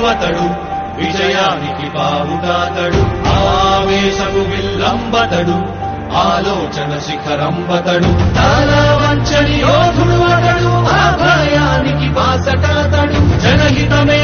యోధుడతడు విజయానికి బావుటాతడు ఆవేశపు విల్లంబతడు ఆలోచన శిఖరంబతడు చాలా వంచని యోధుడు అతడు ఆ భయానికి బాసటాతడు జనహితమే